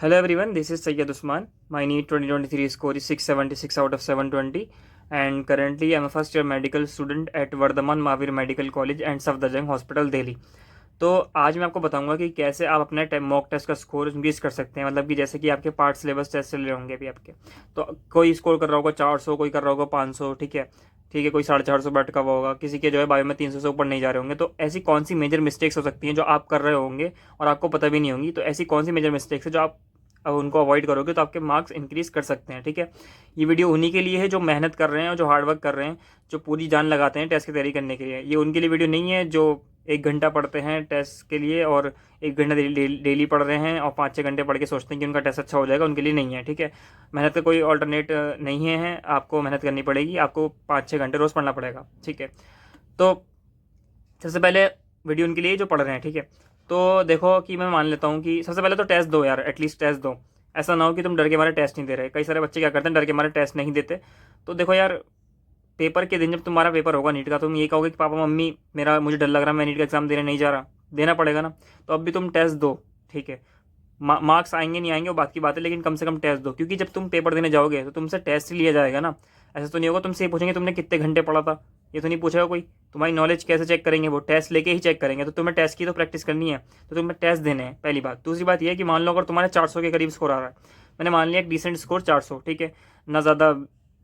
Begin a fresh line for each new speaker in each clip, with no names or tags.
Hello everyone, this is Sayyed Usman. My NEET 2023 score is 676 out of 720 and currently I'm a first year medical student at Vardhaman Mahavir Medical College and Safdarjung Hospital, Delhi. तो आज मैं आपको बताऊंगा कि कैसे आप अपने mock test का स्कोर इंक्रीज कर सकते हैं। मतलब कि जैसे कि आपके पार्ट सिलेबस टेस्ट चल रहे होंगे अभी आपके, तो कोई स्कोर कर रहा होगा 400, कोई कर रहा होगा 500, ठीक है, कोई 450 बैठ का हुआ होगा, किसी के जो है बायो में 300 से ऊपर नहीं जा रहे होंगे। तो ऐसी कौन सी मेजर मिस्टेक्स हो सकती हैं जो आप कर रहे होंगे और आपको पता भी नहीं होंगी। तो ऐसी कौन सी मेजर मिस्टेक्स है जो आप अब उनको अवॉइड करोगे तो आपके मार्क्स इंक्रीज कर सकते हैं। ठीक है, ये वीडियो उन्हीं के लिए है जो मेहनत कर रहे हैं और जो हार्डवर्क कर रहे हैं, जो पूरी जान लगाते हैं टेस्ट की तैयारी करने के लिए। ये उनके लिए वीडियो नहीं है जो 1 घंटा पढ़ते हैं टेस्ट के लिए और 1 घंटा डेली पढ़ रहे हैं और 5-6 घंटे पढ़ के सोचते हैं कि उनका टेस्ट अच्छा हो जाएगा। उनके लिए नहीं है। ठीक है, मेहनत का कोई ऑल्टरनेट नहीं है, आपको मेहनत करनी पड़ेगी, आपको 5-6 घंटे रोज़ पढ़ना पड़ेगा। ठीक है, तो सबसे पहले वीडियो उनके लिए जो पढ़ रहे हैं। ठीक है, तो देखो कि मैं मान लेता हूँ कि सबसे पहले तो टेस्ट दो यार, एटलीस्ट टेस्ट दो। ऐसा ना हो कि तुम डर के मारे टेस्ट नहीं दे रहे। कई सारे बच्चे क्या करते हैं, डर के मारे टेस्ट नहीं देते। तो देखो यार, पेपर के दिन जब तुम्हारा पेपर होगा नीट का, तुम ये कहोगे कि पापा मम्मी मुझे डर लग रहा है, मैं नीट का एग्जाम देने नहीं जा रहा, देना पड़ेगा ना। तो अब भी तुम टेस्ट दो। ठीक है, मार्क्स आएंगे नहीं आएंगे वो बात की बात है, लेकिन कम से कम टेस्ट दो, क्योंकि जब तुम पेपर देने जाओगे तो तुमसे टेस्ट ही लिया जाएगा ना। ऐसा तो नहीं होगा तुमसे ये पूछेंगे तुमने कितने घंटे पढ़ा था, ये तो नहीं पूछेगा कोई। तुम्हारी नॉलेज कैसे चेक करेंगे, वो टेस्ट लेके ही चेक करेंगे। तो तुम्हें टेस्ट की तो प्रैक्टिस करनी है, तो तुम्हें टेस्ट देने हैं, पहली बात। दूसरी बात यह है कि मान लो अगर तुम्हारे 400 के करीब स्कोर आ रहा है, मैंने मान लिया एक डिसेंट स्कोर 400, ठीक है, ना ज़्यादा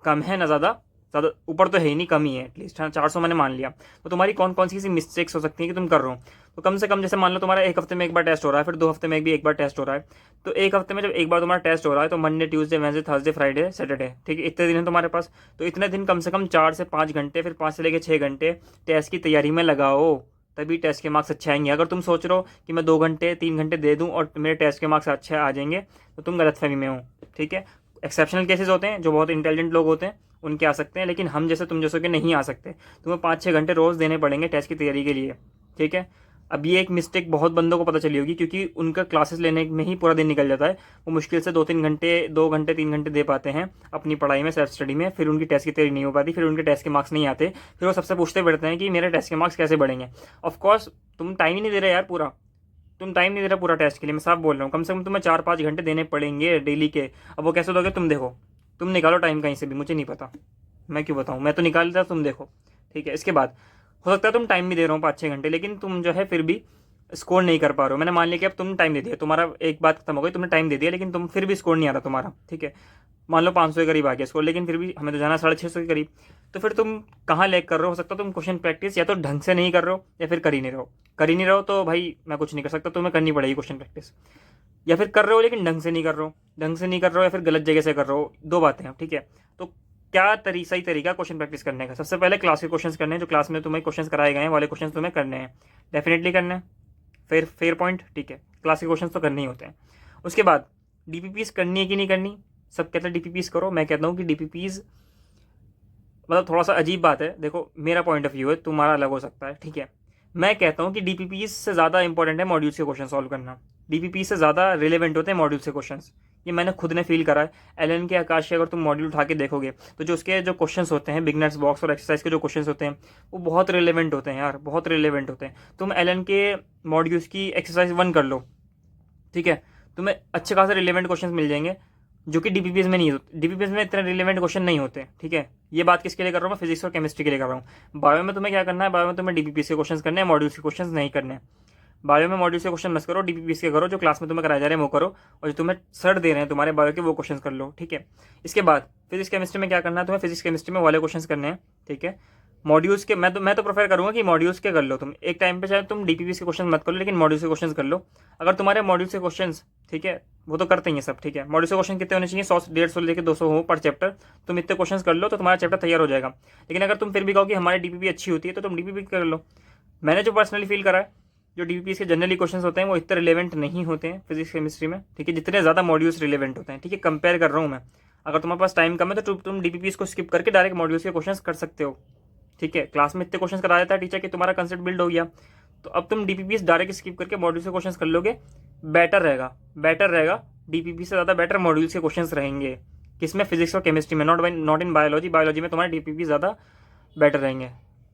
कम है ना ज़्यादा ज़्यादा ऊपर तो है ही नहीं, कम ही है एटलीस्ट, हाँ 400 मैंने मान लिया। तो तुम्हारी कौन कौन सी मिस्टेक्स हो सकती हैं कि तुम कर रहे हो। तो कम से कम जैसे मान लो तुम्हारा 1 हफ्ते में एक बार टेस्ट हो रहा है, फिर 2 हफ्ते में भी एक बार टेस्ट हो रहा है। तो 1 हफ्ते में जब एक बार तुम्हारा टेस्ट हो रहा है तो Monday, Tuesday, Wednesday, Thursday, Friday, Saturday, ठीक है, इतने दिन है तुम्हारे पास। तो इतने दिन कम से कम 4 से 5 घंटे, फिर 5 से लेकर 6 घंटे टेस्ट की तैयारी में लगाओ, तभी टेस्ट के मार्क्स अच्छे आएंगे। अगर तुम सोच रहे हो कि मैं 2 घंटे 3 घंटे दे दूं और मेरे टेस्ट के मार्क्स अच्छे आ जाएंगे, तो तुम गलतफहमी में हो। ठीक है, एक्सेप्शनल केसेस होते हैं, जो बहुत इंटेलिजेंट लोग होते हैं उनके आ सकते हैं, लेकिन हम जैसे तुम जैसों के नहीं आ सकते। तुम्हें 5-6 घंटे रोज़ देने पड़ेंगे टेस्ट की तैयारी के लिए। ठीक है, अब ये एक मिस्टेक बहुत बंदों को पता चली होगी, क्योंकि उनका क्लासेस लेने में ही पूरा दिन निकल जाता है। वो मुश्किल से 2-3 घंटे 2 घंटे 3 घंटे दे पाते हैं अपनी पढ़ाई में, सेल्फ स्टडी में। फिर उनकी टेस्ट की तैयारी नहीं हो पाती, फिर उनके टेस्ट के मार्क्स नहीं आते। फिर वो सबसे पूछते फिरते हैं कि मेरे टेस्ट के मार्क्स कैसे बढ़ेंगे। ऑफकोर्स तुम टाइम ही नहीं दे रहे यार पूरा, तुम टाइम नहीं दे रहे पूरा टेस्ट के लिए। मैं साफ बोल रहा हूँ, कम से कम तुम्हें 4-5 घंटे देने पड़ेंगे डेली के। अब वो कैसे दोगे, तुम देखो, तुम निकालो टाइम कहीं से भी, मुझे नहीं पता, मैं क्यों बताऊँ, मैं तो निकाल देता, तुम देखो। ठीक है, इसके बाद हो सकता है तुम टाइम भी दे रहे हो 5-6 घंटे, लेकिन तुम जो है फिर भी स्कोर नहीं कर पा रहे हो। मैंने मान लिया कि अब तुम टाइम दे दिया, तुम्हारा एक बात खत्म हो गई, तुमने टाइम दे दिया, लेकिन तुम फिर भी स्कोर नहीं आ रहा तुम्हारा। ठीक है, मान लो 500 के करीब आ गया स्कोर, लेकिन फिर भी हमें तो जाना 650 के करीब। तो फिर तुम कहाँ लैग कर रहे हो सकता है तुम क्वेश्चन प्रैक्टिस या तो ढंग से नहीं कर रहे हो या फिर कर ही नहीं रहे हो। कर ही नहीं रहे हो तो भाई मैं कुछ नहीं कर सकता, तुम्हें करनी पड़ेगी क्वेश्चन प्रैक्टिस। या फिर कर रहे हो लेकिन ढंग से नहीं कर रहे हो, ढंग से नहीं कर रहे हो या फिर गलत जगह से कर रहे हो, दो बातें हैं। ठीक है, तो क्या सही तरीका क्वेश्चन प्रैक्टिस करने का, सबसे पहले क्लास के क्वेश्चंस करने हैं, जो क्लास में तुम्हें क्वेश्चंस कराए गए हैं वाले क्वेश्चंस तुम्हें करने हैं, डेफिनेटली करने हैं। फेयर पॉइंट, ठीक है, क्लास के क्वेश्चंस तो करने ही होते हैं। उसके बाद डीपीपीज करनी है कि नहीं करनी, सब कहते हैं डीपीपीज करो, मैं कहता हूँ कि डीपीपीज मतलब थोड़ा सा अजीब बात है। देखो मेरा पॉइंट ऑफ व्यू है, तुम्हारा अलग हो सकता है। ठीक है, मैं कहता हूँ कि डीपीपीज से ज़्यादा इंपॉर्टेंट है मॉड्यूल्स के क्वेश्चन सॉल्व करना। डीपीपी से ज़्यादा रिलेवेंट होते हैं मॉड्यूल्स के क्वेश्चंस, ये मैंने खुद ने फील करा है। एलएन के आकाश के अगर तुम मॉड्यूल उठा के देखोगे तो जो उसके जो क्वेश्चंस होते हैं, बिगनर्स बॉक्स और एक्सरसाइज के जो क्वेश्चंस होते हैं, वो बहुत रिलेवेंट होते हैं यार, बहुत रिलेवेंट होते हैं। तुम एलएन के मॉड्यूल्स की एक्सरसाइज 1 कर लो, ठीक है, तुम्हें अच्छे खासे रिलेवेंट क्वेश्चन मिल जाएंगे, जो कि डीपीपीएस में नहीं होते। डीपीपीएस में इतने रिलेवेंट क्वेश्चन नहीं होते। ठीक है, ये बात किसके लिए कर रहा हूँ मैं, फिजिक्स और केमिस्ट्री के लिए कर रहा हूँ। बायो में तुम्हें क्या करना है, बायो में तुम्हें डीपीपीएस के क्वेश्चन करने हैं, मॉड्यूल्स के क्वेश्चन नहीं करने हैं। बायो में मॉड्यूल के क्वेश्चन मत करो, डीपीपीएस के करो, जो क्लास में तुम्हें कराए जा रहे हैं वो करो, और जो तुम्हें सर दे रहे हैं तुम्हारे बायो के वो क्वेश्चन कर लो। ठीक है, इसके बाद फिजिक्स केमिस्ट्री में क्या करना है, तुम्हें फिजिक्स केमिस्ट्री में वाले क्वेश्चन करने हैं। ठीक है, मॉड्यूल्स के मैं तो प्रेफर करूंगा कि मॉड्यूल्स के कर लो तुम एक टाइम पे, चाहे तुम डीपीपीएस के क्वेश्चन मत कर लो, लेकिन मॉड्यूल्स के क्वेश्चन कर लो। अगर तुम्हारे मॉड्यूल्स के क्वेश्चन, ठीक है, वो तो करते ही हैं सब। ठीक है, मॉड्यूल्स के क्वेश्चन कितने होने चाहिए, 100-150 लेके 200 हो पर चैप्टर, तुम इतने क्वेश्चन कर लो तो तुम्हारा चैप्टर तैयार हो जाएगा। लेकिन अगर तुम फिर भी कहो कि हमारी डीपीपी अच्छी होती है तो तुम डीपीपी कर लो। मैंने जो पर्सनली फील करा है, जो डीपीपीएस के जनरली क्वेश्चन होते हैं वो इतने रिलेवेंट नहीं होते हैं फिजिक्स केमिस्ट्री में। ठीक है, जितने ज़्यादा मॉड्यूल्स रिलेवेंट होते हैं। ठीक है, कंपेयर कर रहा हूँ मैं। अगर तुम्हारे पास टाइम कम है तो तुम डीपीपीएस को स्किप करके डायरेक्ट मॉड्यूल्स के क्वेश्चन कर सकते हो। ठीक है, क्लास में इतने क्वेश्चन करा देता है टीचर कि तुम्हारा कंसेप्ट बिल्ड हो गया, तो अब तुम डीपीपीएस डायरेक्ट स्किप करके मॉड्यूल्स के क्वेश्चन कर लोगे, बेटर रहेगा, बेटर रहेगा। डीपीपी से ज़्यादा बेटर मॉड्यूल्स के क्वेश्चन रहेंगे, किसमें, फिजिक्स और केमिस्ट्री में, नॉट इन बायोलॉजी। बायोलॉजी में तुम्हारे डीपीपी ज़्यादा बेटर रहेंगे।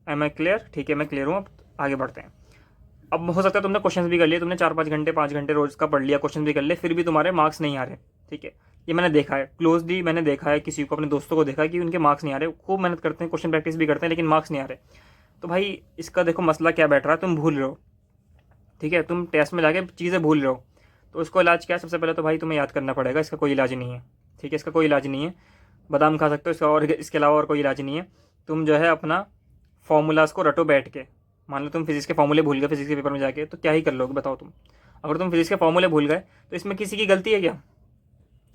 एम आई क्लियर, ठीक है, मैं क्लियर हूँ, अब आगे बढ़ते हैं। अब हो सकता है तुमने क्वेश्चन भी कर लिए, तुमने 4-5 घंटे 5 घंटे रोज का पढ़ लिया, क्वेश्चन भी कर लिए, फिर भी तुम्हारे मार्क्स नहीं आ रहे, ठीक है। ये मैंने देखा है क्लोजली, मैंने देखा है किसी को, अपने दोस्तों को देखा है कि उनके मार्क्स नहीं आ रहे, खूब मेहनत करते हैं, क्वेश्चन प्रैक्टिस भी करते हैं, लेकिन मार्क्स नहीं आ रहे। तो भाई इसका देखो मसला क्या बैठ रहा है, तुम भूल रहे हो, ठीक है, तुम टेस्ट में जाके चीज़ें भूल रहे हो। तो उसको इलाज क्या है, सबसे पहले तो भाई तुम्हें याद करना पड़ेगा, इसका कोई इलाज नहीं है, ठीक है, इसका कोई इलाज नहीं है। बादाम खा सकते हो इसका, और इसके अलावा और कोई इलाज नहीं है। तुम जो है अपना फॉर्मूलाज को रटो बैठ के। मान लो तुम फिजिक्स के फॉर्मूले भूल गए फिजिक्स के पेपर में जाके, तो क्या ही कर लोगे बताओ तुम। अगर तुम फिजिक्स के फॉर्मूले भूल गए तो इसमें किसी की गलती है क्या?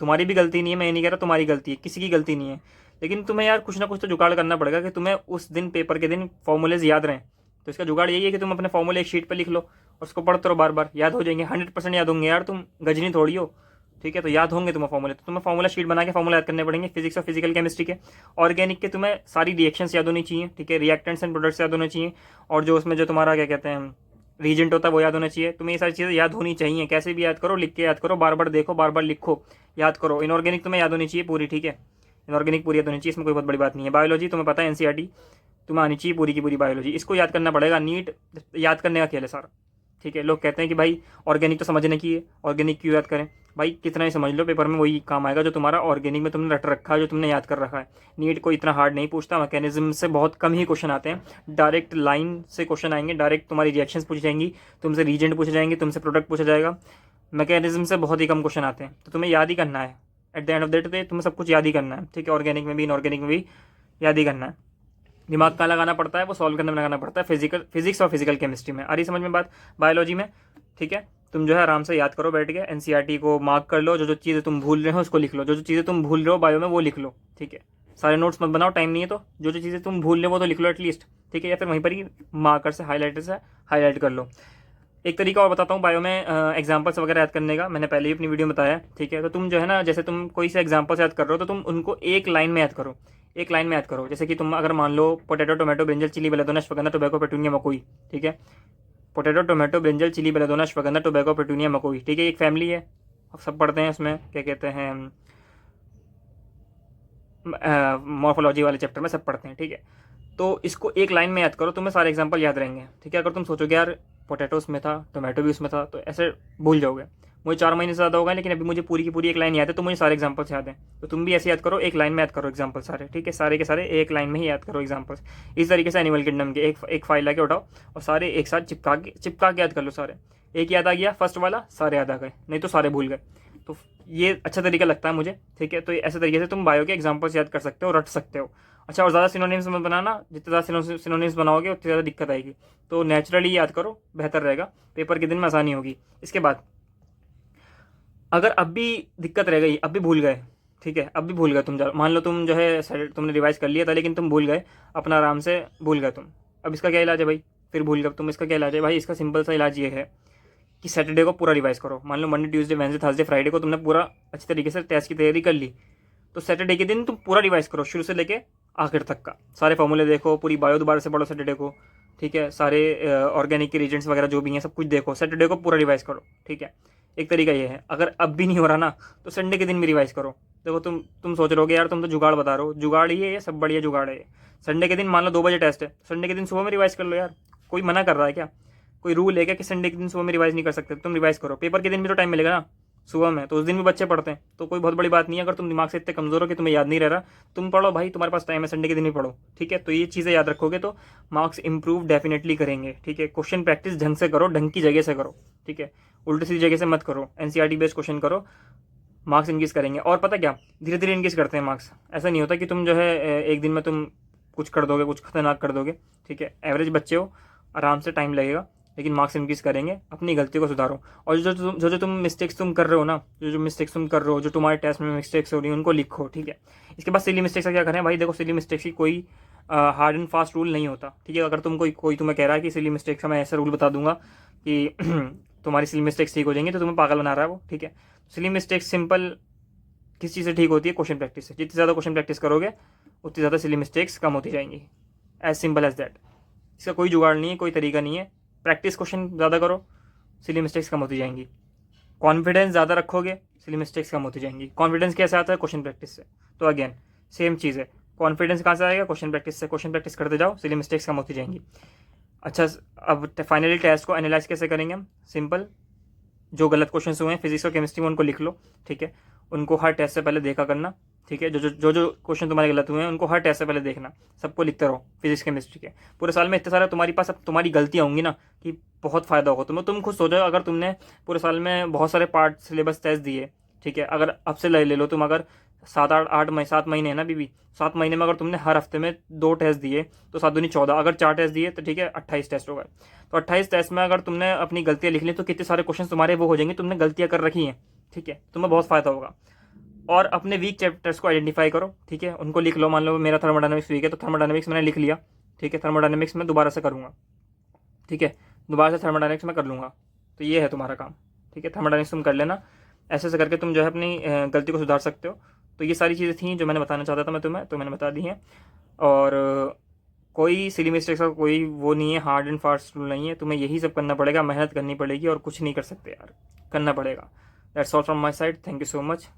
तुम्हारी भी गलती नहीं है, मैं ये नहीं कह रहा तुम्हारी गलती है, किसी की गलती नहीं है। लेकिन तुम्हें यार कुछ ना कुछ तो जुगाड़ करना पड़ेगा कि तुम्हें उस दिन पेपर के दिन फॉर्मूलेज याद रहें। तो इसका जुगाड़ यही है कि तुम अपने फॉर्मूले एक शीट पर लिख लो और उसको पढ़ते रहो, बार बार याद हो जाएंगे, 100% याद होंगे यार, तुम गजनी थोड़ी हो, ठीक है। तो याद होंगे तुम्हें फॉर्मूले, तो तुम्हें फॉर्मूला शीट बना के फॉर्मूला याद करने पड़ेंगे, फिजिक्स और फिजिकल केमिस्ट्री के। ऑर्गेनिक के तुम्हें सारी रिएक्शंस याद होनी चाहिए, ठीक है, रिएक्टेंट्स एंड प्रोडक्ट्स याद होने चाहिए, और जो उसमें जो तुम्हारा क्या कहते हैं रीजेंट होता है वो याद होना चाहिए। तुम्हें ये सारी चीज़ें याद होनी चाहिए, कैसे भी याद करो, लिख के याद करो, बार बार देखो, बार बार लिखो, याद करो। इनऑर्गेनिक तुम्हें याद होनी चाहिए पूरी, ठीक है, इनऑर्गेनिक पूरी याद होनी चाहिए, इसमें कोई बहुत बड़ी बात नहीं है। बायोलॉजी तुम्हें पता है एनसीईआरटी तुम्हें आनी चाहिए पूरी की पूरी बायोलॉजी, इसको याद करना पड़ेगा। नीट याद करने का खेल है सारा, ठीक है। लोग कहते हैं कि भाई ऑर्गेनिक तो समझने की है, ऑर्गेनिक क्यों याद करें? भाई कितना ही समझ लो, पेपर में वही काम आएगा जो तुम्हारा ऑर्गेनिक में तुमने रट रखा है, जो तुमने याद कर रखा है। नीट को इतना हार्ड नहीं पूछता, मैकेनिज्म से बहुत कम ही क्वेश्चन आते हैं, डायरेक्ट लाइन से क्वेश्चन आएंगे, डायरेक्ट तुम्हारी रिएक्शंस पूछी जाएंगी, तुमसे रीजेंट पूछे जाएंगे, तुमसे प्रोडक्ट पूछा जाएगा। मैकेनिज्म से बहुत ही कम क्वेश्चन आते हैं, तो तुम्हें याद ही करना है। At the end of the day तुम्हें सब कुछ याद ही करना है, ठीक है, ऑर्गेनिक में भी इनऑर्गेनिक में भी याद ही करना है। दिमाग का लगाना पड़ता है, वो सॉल्व करने में लगाना पड़ता है, फिजिक्स और फिजिकल केमिस्ट्री में। आ रही समझ में बात? बायोलॉजी में, ठीक है, तुम जो है आराम से याद करो बैठ के, एनसीईआरटी को मार्क कर लो, जो जो चीज़ें तुम भूल रहे हो उसको लिख लो, जो जो चीज़ें तुम भूल रहे हो बायो में वो लिख लो, ठीक है। सारे नोट्स मत बनाओ, टाइम नहीं है, तो जो जो चीज़ें तुम भूल रहे हो वो तो लिख लो एटलीस्ट, ठीक है, या फिर वहीं पर ही मार्कर से हाईलाइटर से हाईलाइट कर लो। एक तरीका और बताता हूँ बायो में एग्जाम्पल्स वगैरह याद करने का, मैंने पहले ही अपनी वीडियो में बताया, ठीक है। तो तुम जो है ना, जैसे तुम कोई से एग्जाम्पल्स याद कर रहे हो तो तुम उनको एक लाइन में याद करो, एक लाइन में याद करो। जैसे कि तुम अगर मान लो potato tomato brinjal chilli belladonna ashwagandha tobacco petunia मकोई, ठीक है, potato tomato brinjal chilli belladonna ashwagandha tobacco petunia मकोई, ठीक है, एक फैमिली है, सब पढ़ते हैं उसमें, क्या कहते हैं मॉर्फोलॉजी वाले चैप्टर में सब पढ़ते हैं, ठीक है। तो इसको एक लाइन में याद करो, तुम्हें सारे एग्जाम्पल याद रहेंगे, ठीक है। अगर तुम सोचोगे यार पोटैटो उसमें था, टोमेटो भी उसमें था, तो ऐसे भूल जाओगे। मुझे 4 महीने से ज़्यादा होगा, लेकिन अभी मुझे पूरी की पूरी एक लाइन याद है, तो मुझे सारे एग्जाम्पल्स याद हैं। तो तुम भी ऐसे याद करो, एक लाइन में याद करो एग्जाम्पल सारे, ठीक है, सारे के सारे एक लाइन में ही याद करो एग्जाम्पल्स। इस तरीके से एनिमल किंगडम के एक फाइल आके उठाओ और सारे एक साथ चिपका के याद कर लो सारे। एक याद आ गया फर्स्ट वाला, सारे याद आ गए, नहीं तो सारे भूल गए। तो ये अच्छा तरीका लगता है मुझे, ठीक है। तो ऐसे तरीके से तुम बायो के एग्जाम्पल्स याद कर सकते हो, रट सकते हो। अच्छा, और ज़्यादा सिनोनिम्स मत बनाना, जितने ज़्यादा सिनोनिम्स बनाओगे उतनी ज़्यादा दिक्कत आएगी। तो नेचुरली याद करो, बेहतर रहेगा, पेपर के दिन में आसानी होगी। इसके बाद अगर अब भी दिक्कत रह गई, अब भी भूल गए, ठीक है, अब भी भूल गए तुम, मान लो तुम जो है तुमने रिवाइज कर लिया था लेकिन तुम भूल गए, अपना आराम से भूल गए तुम। अब इसका क्या इलाज है भाई? फिर भूल गए तुम, इसका क्या इलाज है भाई? इसका सिंपल सा इलाज ये है कि सैटरडे को पूरा रिवाइज करो। मान लो Monday Tuesday Wednesday Thursday Friday को तुमने पूरा अच्छी तरीके से टेस्ट की तैयारी कर ली, तो सैटरडे के दिन तुम पूरा रिवाइज करो, शुरू से लेके आखिर तक का। सारे फॉर्मूले देखो, पूरी बायो दोबारा से पढ़ो सैटरडे को, ठीक है, सारे ऑर्गेनिक के रीजेंट्स वगैरह जो भी हैं सब कुछ देखो, सैटरडे को पूरा रिवाइज करो, ठीक है। एक तरीका ये है। अगर अब भी नहीं हो रहा ना, तो संडे के दिन भी रिवाइज करो। देखो तुम सोच रहोगे यार तुम तो जुगाड़ बता रहे हो, जुगाड़ ही है ये, सब बढ़िया जुगाड़ है ये। संडे के दिन मान लो 2 बजे टेस्ट है, संडे के दिन सुबह में रिवाइज कर लो यार, कोई मना कर रहा है क्या? कोई रूल है क्या कि संडे के दिन सुबह में रिवाइज नहीं कर सकते? तुम रिवाइज करो, पेपर के दिन भी तो टाइम मिलेगा ना सुबह में, तो उस दिन भी बच्चे पढ़ते हैं, तो कोई बहुत बड़ी बात नहीं है। अगर तुम दिमाग से इतने कमजोर हो कि तुम्हें याद नहीं रह रहा, तुम पढ़ो भाई, तुम्हारे पास टाइम है, संडे के दिन भी पढ़ो, ठीक है। तो ये चीज़ें याद रखोगे तो मार्क्स इंप्रूव डेफिनेटली करेंगे, ठीक है। क्वेश्चन प्रैक्टिस ढंग से करो, ढंग की जगह से करो, ठीक है, उल्टी सीधी जगह से मत करो, एनसीईआरटी बेस्ड क्वेश्चन करो, मार्क्स इंक्रीज करेंगे। और पता क्या, धीरे धीरे इंक्रीज करते हैं मार्क्स। ऐसा नहीं होता कि तुम जो है एक दिन में तुम कुछ कर दोगे, कुछ खतरनाक कर दोगे, ठीक है। एवरेज बच्चे हो, आराम से टाइम लगेगा, लेकिन मार्क्स इंक्रीज करेंगे। अपनी गलती को सुधारो, और जो तुम मिस्टेक्स तुम कर रहे हो ना, जो मिस्टेक्स तुम कर रहे हो, जो तुम्हारे टेस्ट में मिस्टेक्स हो रही है, उनको लिखो, ठीक है। इसके बाद सिली मिस्टेक्स का क्या करें भाई? देखो, सिली मिस्टेक्स की कोई हार्ड एंड फास्ट रूल नहीं होता, ठीक है। अगर तुम कोई तुम्हें कह रहा है कि सिली मिस्टेक्स का मैं ऐसा रूल बता दूंगा कि तुम्हारी सिली मिस्टेक्स ठीक हो जाएंगी, तो तुम्हें पागल बना रहा है वो, ठीक है। सिली मिस्टेक्स सिंपल किस चीज़ से ठीक होती है? क्वेश्चन प्रैक्टिस से। जितनी ज़्यादा क्वेश्चन प्रैक्टिस करोगे उतनी ज़्यादा सिली मिस्टेक्स कम होती जाएंगी, एज सिंपल एज दैट। इसका कोई जुगाड़ नहीं है, कोई तरीका नहीं है। प्रैक्टिस क्वेश्चन ज़्यादा करो, सिली मिस्टेक्स कम होती जाएंगी। कॉन्फिडेंस ज़्यादा रखोगे, सिली मिस्टेक्स कम होती जाएंगी। कॉन्फिडेंस कैसे आता है? क्वेश्चन प्रैक्टिस से। तो अगेन सेम चीज़ है, कॉन्फिडेंस कहाँ से आएगा? क्वेश्चन प्रैक्टिस से। क्वेश्चन प्रैक्टिस करते जाओ, सिली मिस्टेक्स कम होती जाएंगी। अच्छा, अब फाइनली टेस्ट को एनालाइज कैसे करेंगे हम? सिंपल, जो गलत क्वेश्चन हुए हैं फिजिक्स और केमिस्ट्री में उनको लिख लो, ठीक है। उनको हर टेस्ट से पहले देखा करना, ठीक है। जो क्वेश्चन तुम्हारे गलत हुए हैं उनको हर टेस्ट से पहले देखना, सबको लिखते रहो फिजिक्स केमिस्ट्री के। पूरे साल में इतने सारे तुम्हारे पास अब तुम्हारी गलतियाँ होंगी ना कि बहुत फ़ायदा होगा तुम्हें। तुम खुद सोचो, अगर तुमने पूरे साल में बहुत सारे पार्ट सिलेबस टेस्ट दिए, ठीक है, अगर अब से ले लो तुम, अगर 7 महीने है ना बीबी, 7 महीने में अगर तुमने हर हफ्ते में 2 टेस्ट दिए तो 7 दूनी 14, अगर 4 टेस्ट दिए तो ठीक है 28 टेस्ट हो गए। तो 28 टेस्ट में अगर तुमने अपनी गलतियां लिख ली तो कितने सारे क्वेश्चन तुम्हारे वो हो जाएंगे, तुमने गलतियां कर रखी हैं, ठीक है, तुम्हें बहुत फायदा होगा। और अपने वीक चैप्टर्स को आइडेंटिफाई करो, ठीक है, उनको लिख लो। मान लो मेरा थर्मोडायनेमिक्स वीक है तो थर्मोडायनेमिक्स मैंने लिख लिया, ठीक है, थर्मोडायनेमिक्स में दोबारा से करूँगा, ठीक है, दोबारा से थर्मोडायनेमिक्स में कर लूँगा। तो ये है तुम्हारा काम, ठीक है, थर्मोडायनेमिक्स तुम कर लेना। ऐसे ऐसे करके तुम जो है अपनी गलती को सुधार सकते हो। तो ये सारी चीज़ें थी जो मैंने बताना चाहता था मैं तुम्हें, तो मैंने बता दी हैं। और कोई सिली मिस्टेक्स का कोई वो नहीं है, हार्ड एंड फास्ट रूल नहीं है, तुम्हें यही सब करना पड़ेगा, मेहनत करनी पड़ेगी और कुछ नहीं कर सकते यार, करना पड़ेगा। That's all from my side, thank you so much.